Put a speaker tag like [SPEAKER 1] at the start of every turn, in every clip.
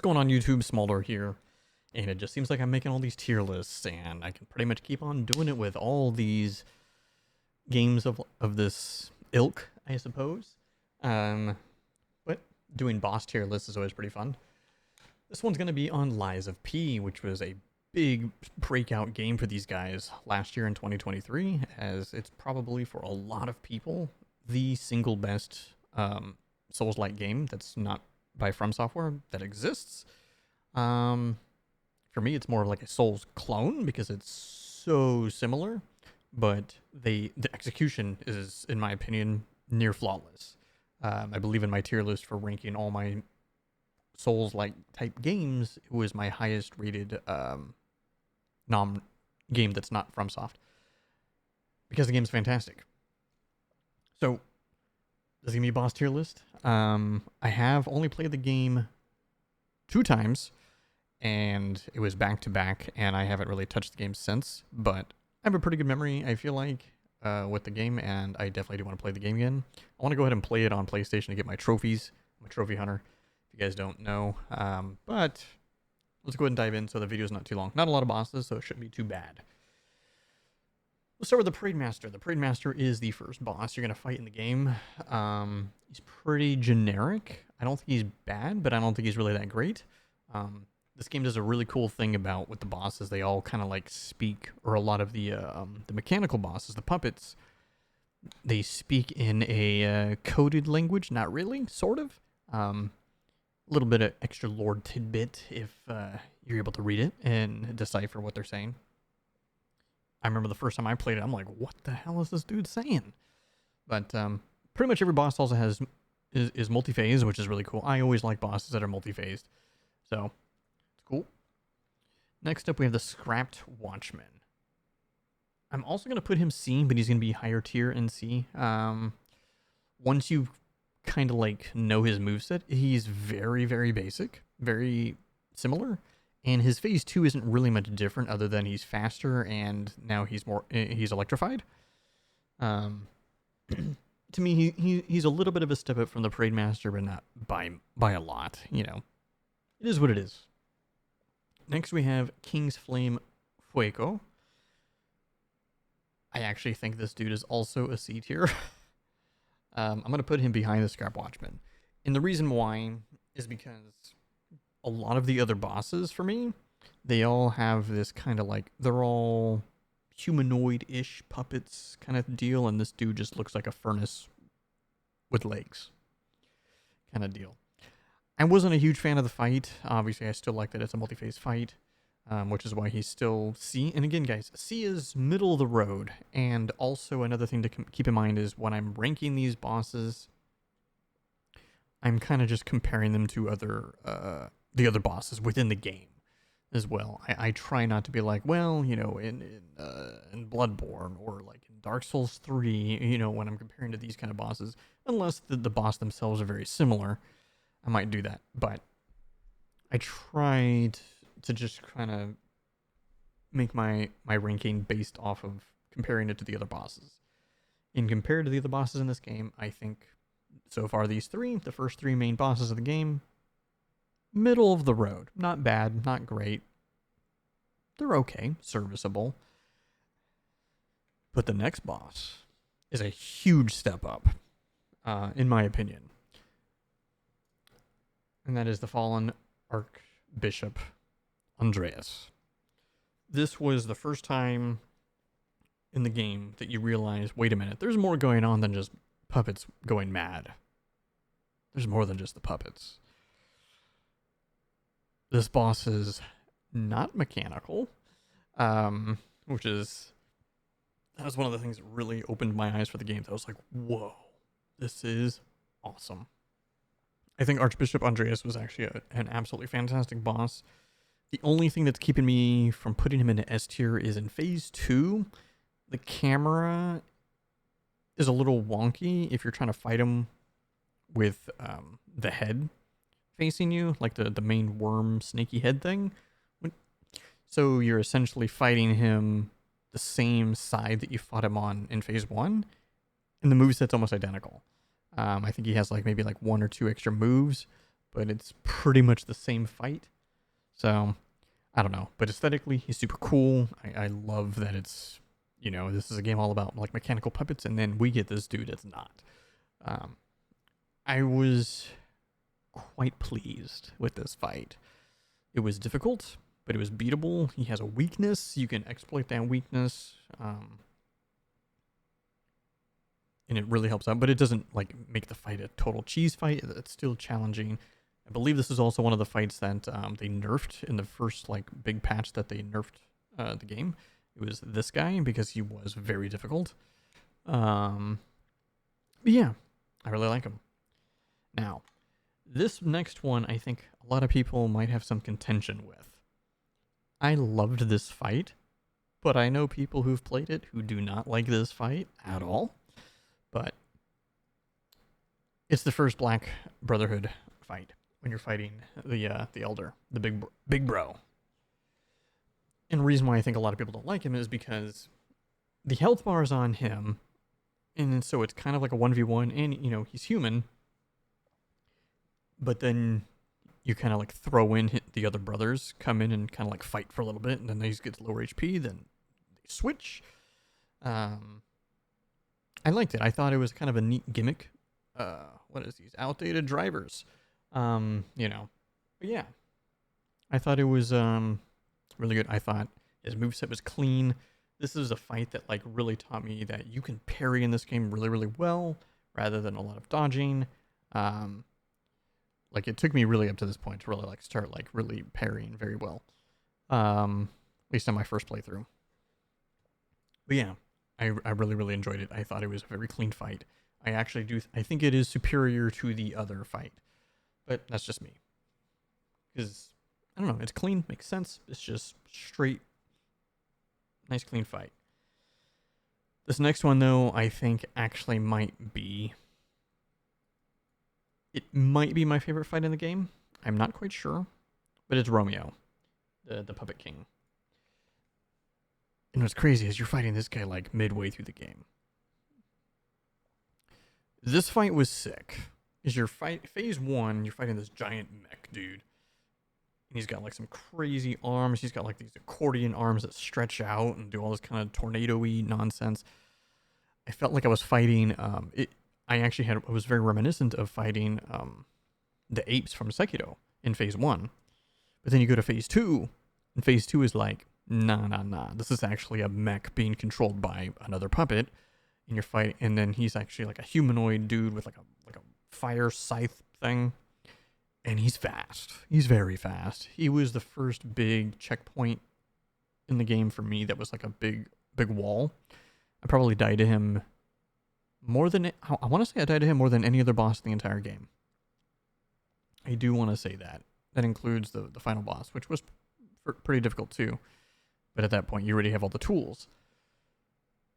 [SPEAKER 1] going on YouTube? Smolder here. And it just seems like I'm making all these tier lists, and I can pretty much keep on doing it with all these games of this ilk, I suppose. But doing boss tier lists is always pretty fun. This one's going to be on Lies of P, which was a big breakout game for these guys last year in 2023, as it's probably for a lot of people the single best Souls-like game that's not by From Software that exists. For me, it's more of like a Souls clone because it's so similar, but the execution is, in my opinion, near flawless. I believe in my tier list for ranking all my Souls-like type games, it was my highest rated nom game that's not FromSoft because the game's fantastic. So, does it give me a boss tier list? I have only played the game 2 times, and it was back to back, and I haven't really touched the game since, but I have a pretty good memory, I feel like, with the game, and I definitely do want to play the game again. I want to go ahead and play it on PlayStation to get my trophies. I'm a trophy hunter, if you guys don't know. But let's go ahead and dive in so the video's not too long. Not a lot of bosses, so it shouldn't be too bad. Let's start with the Parade Master. The Parade Master is the first boss you're going to fight in the game. He's pretty generic. I don't think he's bad, but I don't think he's really that great. This game does a really cool thing about with the bosses. They all kind of like speak, or a lot of the mechanical bosses, the puppets, they speak in a coded language. Not really, sort of. A little bit of extra lore tidbit if you're able to read it and decipher what they're saying. I remember the first time I played it, I'm like, what the hell is this dude saying? But pretty much every boss also is multi-phase, which is really cool. I always like bosses that are multi-phased. So, it's cool. Next up, we have the Scrapped Watchman. I'm also going to put him C, but he's going to be higher tier in C. Once you kind of like know his moveset, he's very, very basic, very similar. And his phase 2 isn't really much different other than he's faster and now he's electrified. To me, he's a little bit of a step up from the Parade Master, but not by a lot, you know. It is what it is. Next we have King's Flame Fuego. I actually think this dude is also a C tier. I'm going to put him behind the Scrap Watchman. And the reason why is because a lot of the other bosses for me, they all have this kind of like, they're all humanoid-ish puppets kind of deal, and this dude just looks like a furnace with legs kind of deal. I wasn't a huge fan of the fight. Obviously, I still like that it's a multi-phase fight, which is why he's still C. And again, guys, C is middle of the road. And also another thing to keep in mind is when I'm ranking these bosses, I'm kind of just comparing them to the other bosses within the game as well. I try not to be like, well, you know, in Bloodborne or like in Dark Souls 3, you know, when I'm comparing to these kind of bosses, unless the boss themselves are very similar, I might do that. But I tried to just kind of make my ranking based off of comparing it to the other bosses. And compared to the other bosses in this game, I think so far these three, the first 3 main bosses of the game, middle of the road. Not bad, not great. They're okay, serviceable. But the next boss is a huge step up, in my opinion. And that is the fallen Archbishop Andreus. This was the first time in the game that you realize, wait a minute, there's more going on than just puppets going mad. There's more than just the puppets. This boss is not mechanical, which is, that was one of the things that really opened my eyes for the game. I was like, whoa, this is awesome. I think Archbishop Andreus was actually an absolutely fantastic boss. The only thing that's keeping me from putting him into S tier is in phase 2, the camera is a little wonky if you're trying to fight him with the head facing you, like the main worm snaky head thing. So you're essentially fighting him the same side that you fought him on in phase 1, and the moveset's almost identical. I think he has like maybe like 1 or 2 extra moves, but it's pretty much the same fight. So, I don't know. But aesthetically, he's super cool. I love that it's, this is a game all about like mechanical puppets, and then we get this dude that's not. I was quite pleased with this fight. It was difficult, but it was beatable. He has a weakness. You can exploit that weakness. And it really helps out, but it doesn't like make the fight a total cheese fight. It's still challenging. I believe this is also one of the fights that they nerfed in the first like big patch that they nerfed the game. It was this guy because he was very difficult. But yeah, I really like him. Now, this next one, I think a lot of people might have some contention with. I loved this fight, but I know people who've played it who do not like this fight at all. But it's the first Black Brotherhood fight when you're fighting the Elder, the big bro. And the reason why I think a lot of people don't like him is because the health bar is on him, and so it's kind of like a 1v1, and he's human. But then you kind of like throw in the other brothers, come in and kind of like fight for a little bit, and then these get lower HP, then they switch. I liked it. I thought it was kind of a neat gimmick. What is these? Outdated drivers. But yeah. I thought it was really good. I thought his moveset was clean. This is a fight that like really taught me that you can parry in this game really, really well rather than a lot of dodging. Like it took me really up to this point to really like start like really parrying very well. At least on my first playthrough. But yeah. I really, really enjoyed it. I thought it was a very clean fight. I think it is superior to the other fight. But that's just me. Because, I don't know, it's clean, makes sense. It's just straight, nice, clean fight. This next one, though, I think actually might be... It might be my favorite fight in the game. I'm not quite sure. But it's Romeo, the Puppet King. And what's crazy is you're fighting this guy like midway through the game. This fight was sick. Phase 1, you're fighting this giant mech dude. And he's got like some crazy arms. He's got like these accordion arms that stretch out and do all this kind of tornado-y nonsense. I felt like I was fighting, it was very reminiscent of fighting the apes from Sekiro in phase 1. But then you go to phase 2, and phase 2 is like, nah. This is actually a mech being controlled by another puppet, and you're fighting. And then he's actually like a humanoid dude with like a fire scythe thing, and he's fast. He's very fast. He was the first big checkpoint in the game for me that was like a big wall. I probably died to him more than I want to say I died to him more than any other boss in the entire game. I do want to say that. That includes the final boss, which was pretty difficult too. But at that point, you already have all the tools.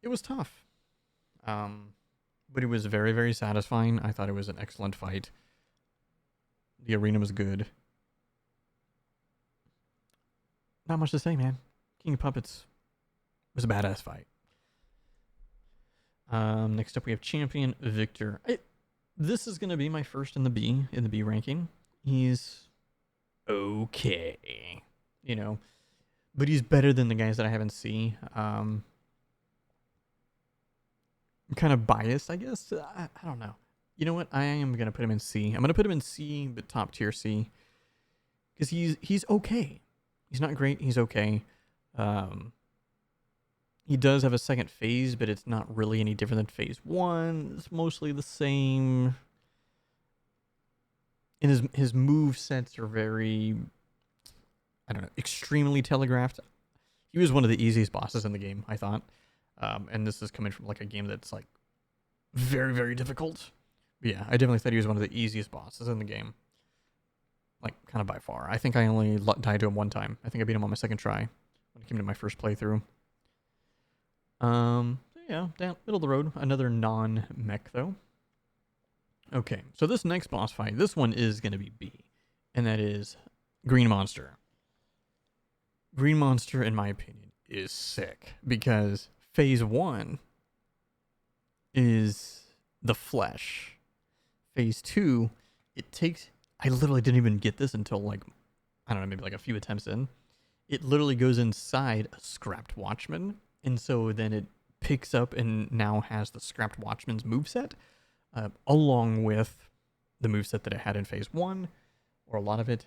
[SPEAKER 1] It was tough. But it was very, very satisfying. I thought it was an excellent fight. The arena was good. Not much to say, man. King of Puppets was a badass fight. Next up, we have Champion Victor. This is going to be my first in the B ranking. He's okay. But he's better than the guys that I have in C. I'm kind of biased, I guess. I don't know. You know what? I am going to put him in C. I'm going to put him in C, but top tier C. Because he's okay. He's not great. He's okay. He does have a second phase, but it's not really any different than phase 1. It's mostly the same. And his move sets are very... I don't know, extremely telegraphed. He was one of the easiest bosses in the game, I thought. And this is coming from like a game that's like very, very difficult. But yeah, I definitely thought he was one of the easiest bosses in the game. Like, kind of by far. I think I only died to him one time. I think I beat him on my second try when it came to my first playthrough. Yeah, down middle of the road. Another non-mech, though. Okay, so this next boss fight, this one is going to be B. And that is Green Monster. Green Monster, in my opinion, is sick. Because phase 1 is the flesh. Phase 2, it takes... I literally didn't even get this until like, I don't know, maybe like a few attempts in. It literally goes inside a scrapped watchman, and so then it picks up and now has the scrapped watchman's moveset, along with the moveset that it had in phase 1, or a lot of it.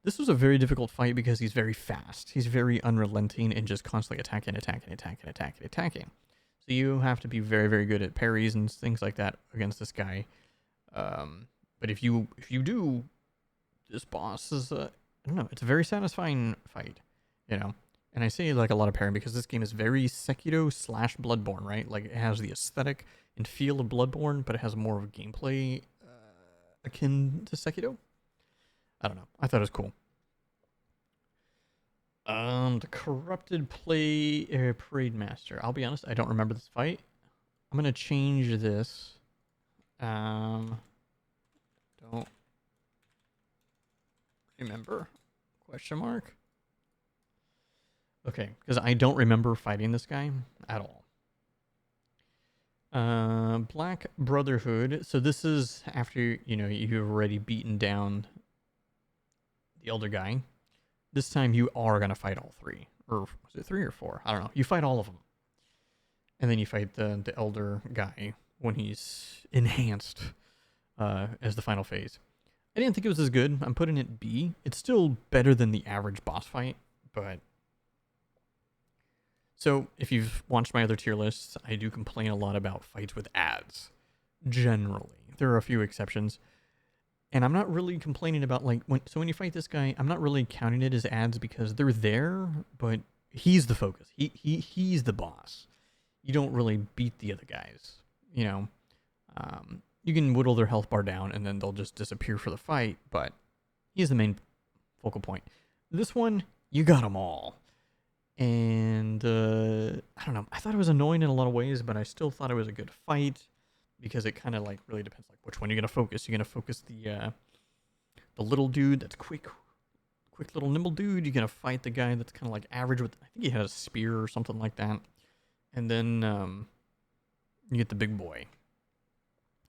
[SPEAKER 1] This was a very difficult fight because he's very fast. He's very unrelenting and just constantly attacking. So you have to be very, very good at parries and things like that against this guy. But if you do, this boss is I don't know, it's a very satisfying fight, you know. And I say like a lot of parrying because this game is very Sekiro / Bloodborne, right? Like it has the aesthetic and feel of Bloodborne, but it has more of a gameplay akin to Sekiro. I don't know. I thought it was cool. The Corrupted Parade Master. I'll be honest, I don't remember this fight. I'm gonna change this. Don't remember? Question mark. Okay, because I don't remember fighting this guy at all. Black Brotherhood. So this is after, you know, you've already beaten down the elder guy. This time you are going to fight all 3. Or was it 3 or 4? I don't know. You fight all of them. And then you fight the elder guy when he's enhanced as the final phase. I didn't think it was as good. I'm putting it B. It's still better than the average boss fight, but... So, if you've watched my other tier lists, I do complain a lot about fights with ads. Generally. There are a few exceptions. And I'm not really complaining about, like, when you fight this guy, I'm not really counting it as ads because they're there, but he's the focus. He's the boss. You don't really beat the other guys, you know. You can whittle their health bar down and then they'll just disappear for the fight, but he's the main focal point. This one, you got them all. And, I don't know, I thought it was annoying in a lot of ways, but I still thought it was a good fight. Because it kind of like really depends like which one you're gonna focus. You're gonna focus the little dude that's quick little nimble dude. You're gonna fight the guy that's kind of like average with, I think he has a spear or something like that. And then you get the big boy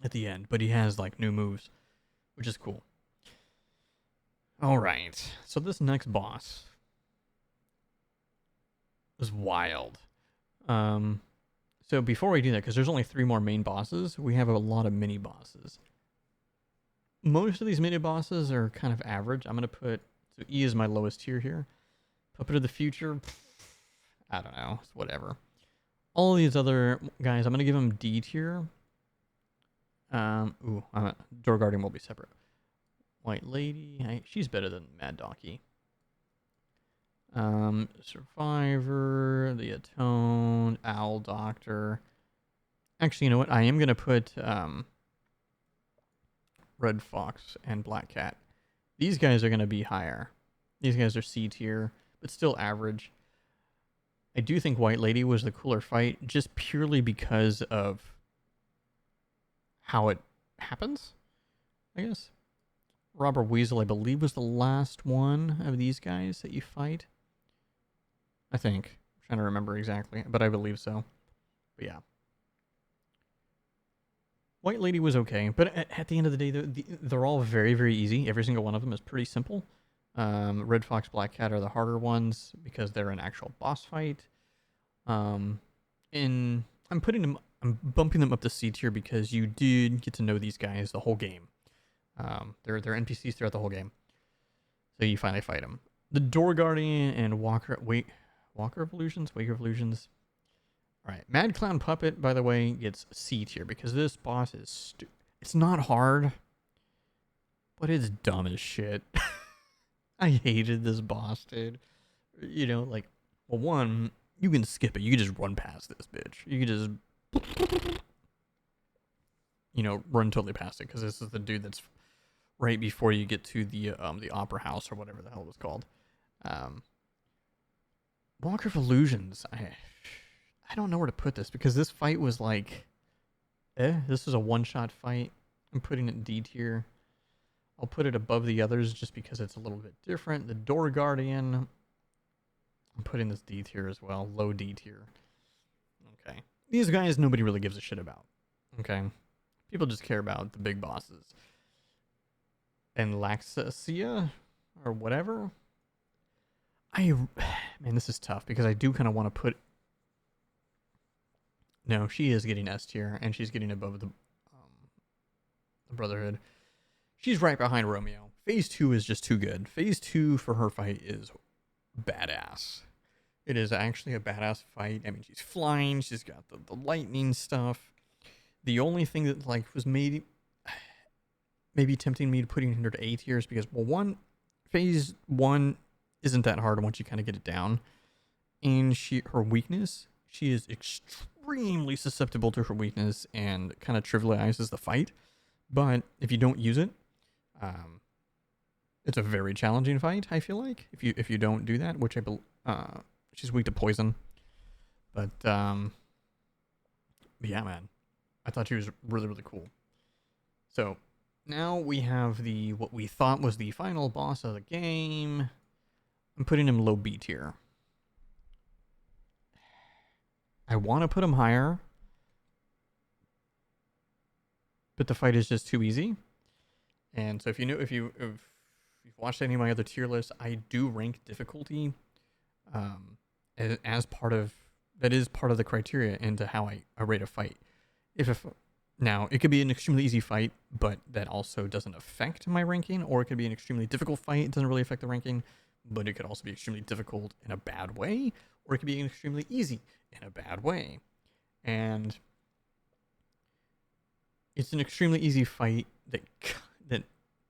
[SPEAKER 1] at the end, but he has like new moves, which is cool. All right, so this next boss is wild. So before we do that, because there's only 3 more main bosses, we have a lot of mini bosses. Most of these mini bosses are kind of average. I'm going to put, so E is my lowest tier here. Puppet of the Future, I don't know, it's whatever. All of these other guys, I'm going to give them D tier. Door Guardian will be separate. White Lady, she's better than Mad Donkey. Survivor, the Atoned, Owl Doctor. Actually, you know what? I am going to put Red Fox and Black Cat. These guys are going to be higher. These guys are C tier, but still average. I do think White Lady was the cooler fight, just purely because of how it happens, I guess. Robber Weasel, I believe, was the last one of these guys that you fight. I think. I'm trying to remember exactly, but I believe so. But yeah. White Lady was okay, but at the end of the day, they're all very, very easy. Every single one of them is pretty simple. Red Fox, Black Cat are the harder ones because they're an actual boss fight. And I'm bumping them up to C tier because you did get to know these guys the whole game. They're NPCs throughout the whole game. So you finally fight them. The Door Guardian and Wake of Illusions. Alright, Mad Clown Puppet, by the way, gets C tier because this boss is it's not hard, but it's dumb as shit. I hated this boss, dude. You know, like, well, one, you can skip it. You can just run past this bitch. You can just, you know, run totally past it because this is the dude that's right before you get to the Opera House or whatever the hell it was called. Walker of Illusions. I don't know where to put this because this fight was like, this is a one-shot fight. I'm putting it in D tier. I'll put it above the others just because it's a little bit different. The Door Guardian, I'm putting this D tier as well. Low D tier. Okay. These guys nobody really gives a shit about. Okay. People just care about the big bosses. and Laxasia or whatever. Man, this is tough because I do kind of want to put. No, she is getting S tier, and she's getting above the Brotherhood. She's right behind Romeo. Phase 2 is just too good. Phase 2 for her fight is badass. It is actually a badass fight. I mean, she's flying. She's got the lightning stuff. The only thing that like was maybe tempting me to putting her to A tier is because, well, phase 1 isn't that hard once you kind of get it down. And her weakness, she is extremely susceptible to her weakness and kind of trivializes the fight. But if you don't use it, it's a very challenging fight, I feel like, if you don't do that, which she's weak to poison. But yeah, man, I thought she was really, really cool. So now we have what we thought was the final boss of the game. I'm putting him low B tier. I want to put him higher, but the fight is just too easy. And so if you've watched any of my other tier lists, I do rank difficulty as part of the criteria into how I rate a fight. Now, it could be an extremely easy fight, but that also doesn't affect my ranking, or it could be an extremely difficult fight, it doesn't really affect the ranking, but it could also be extremely difficult in a bad way, or it could be extremely easy in a bad way. And it's an extremely easy fight that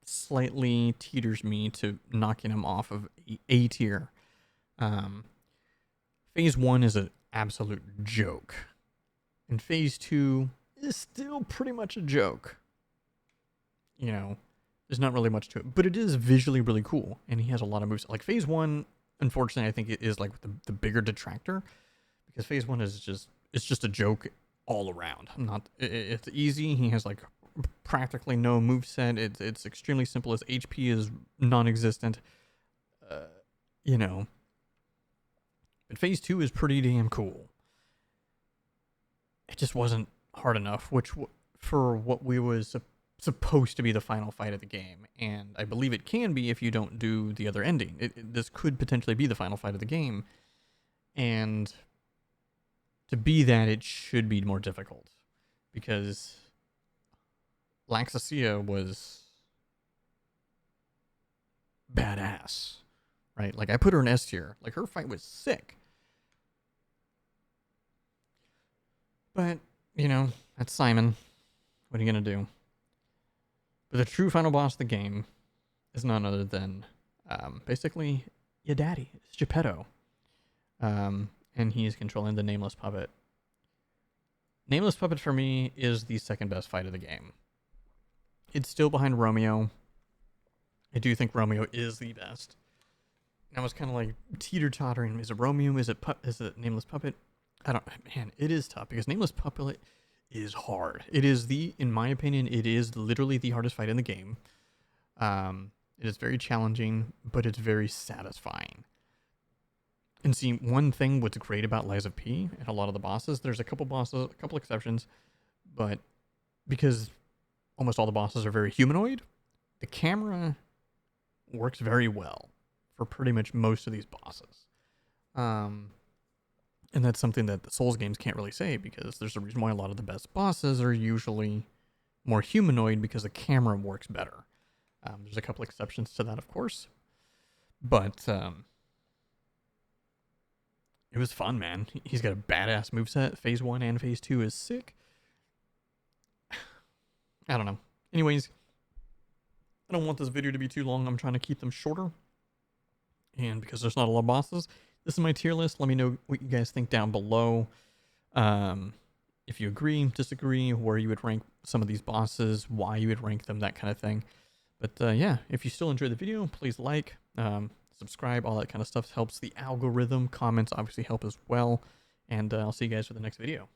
[SPEAKER 1] slightly teeters me to knocking him off of A tier. Phase 1 is an absolute joke, and Phase 2 is still pretty much a joke. You know, there's not really much to it, but it is visually really cool, and he has a lot of moves. Like Phase 1, unfortunately, I think it is like the bigger detractor, because Phase 1 is just a joke all around. It's easy. He has like practically no moveset. It's extremely simple. His HP is non-existent. You know. But Phase 2 is pretty damn cool. It just wasn't hard enough, for what we was supposed to be the final fight of the game, and I believe it can be if you don't do the other ending. This could potentially be the final fight of the game, and to be that, it should be more difficult, because Laxasia was badass, right? Like, I put her in S tier. Like, her fight was sick. But, you know, that's Simon. What are you going to do? But the true final boss of the game is none other than, basically, your daddy. It's Geppetto. And he is controlling the Nameless puppet. Nameless puppet, for me, is the second best fight of the game. It's still behind Romeo. I do think Romeo is the best. And I was kind of like teeter-tottering. Is it Romeo? Is it Nameless puppet? Man, it is tough, because Nameless puppet is hard. It is in my opinion, it is literally the hardest fight in the game. It is very challenging, but it's very satisfying. And see, one thing what's great about Lies of P and a lot of the bosses, there's a couple exceptions, but because almost all the bosses are very humanoid, the camera works very well for pretty much most of these bosses. And that's something that the Souls games can't really say, because there's a reason why a lot of the best bosses are usually more humanoid, because the camera works better. There's a couple exceptions to that, of course. But it was fun, man. He's got a badass moveset. Phase 1 and Phase 2 is sick. I don't know. Anyways, I don't want this video to be too long. I'm trying to keep them shorter. And because there's not a lot of bosses, this is my tier list. Let me know what you guys think down below. If you agree, disagree, where you would rank some of these bosses, why you would rank them, that kind of thing. But yeah, if you still enjoyed the video, please like, subscribe, all that kind of stuff helps the algorithm. Comments obviously help as well. And I'll see you guys for the next video.